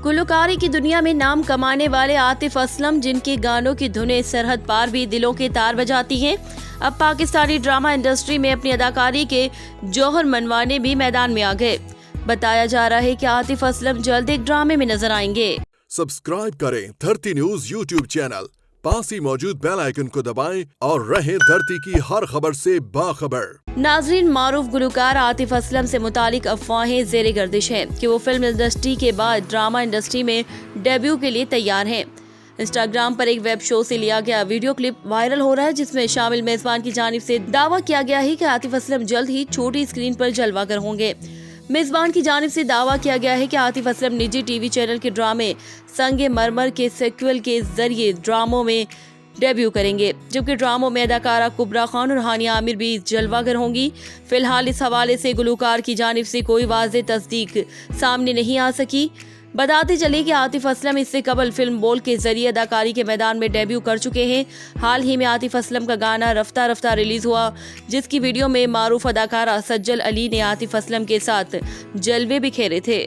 गुलकारी की दुनिया में नाम कमाने वाले आतिफ असलम, जिनके गानों की धुनें सरहद पार भी दिलों के तार बजाती हैं, अब पाकिस्तानी ड्रामा इंडस्ट्री में अपनी अदाकारी के जौहर मनवाने भी मैदान में आ गए। बताया जा रहा है कि आतिफ असलम जल्द एक ड्रामे में नजर आएंगे। सब्सक्राइब करें धरती न्यूज यूट्यूब चैनल, पास ही मौजूद बेल आइकन को दबाएं और रहें धरती की हर खबर से बाखबर। नाजरीन, मारूफ गुलकार आतिफ असलम से मुतालिक अफवाहें जेरे गर्दिश हैं कि वो फिल्म इंडस्ट्री के बाद ड्रामा इंडस्ट्री में डेब्यू के लिए तैयार हैं। इंस्टाग्राम पर एक वेब शो से लिया गया वीडियो क्लिप वायरल हो रहा है, जिसमें शामिल मेजबान की जानिब से दावा किया गया है कि आतिफ असलम जल्द ही छोटी स्क्रीन पर जलवागर होंगे। मेजबान की जानिब से दावा किया गया है कि आतिफ असलम निजी टीवी चैनल के ड्रामे संगे मरमर के सीक्वल के जरिए ड्रामों में डेब्यू करेंगे, जबकि ड्रामों में अदाकारा कुबरा खान और हानिया आमिर भी जलवागर होंगी। फिलहाल इस हवाले से गुलकार की जानिब से कोई वाज़ेह तस्दीक सामने नहीं आ सकी। बताते चले कि आतिफ असलम इससे कबल फिल्म बोल के जरिए अदाकारी के मैदान में डेब्यू कर चुके हैं। हाल ही में आतिफ असलम का गाना रफ्ता रफ्ता रिलीज हुआ, जिसकी वीडियो में मारूफ अदाकारा सज्जल अली ने आतिफ असलम के साथ जलवे बिखेरे थे।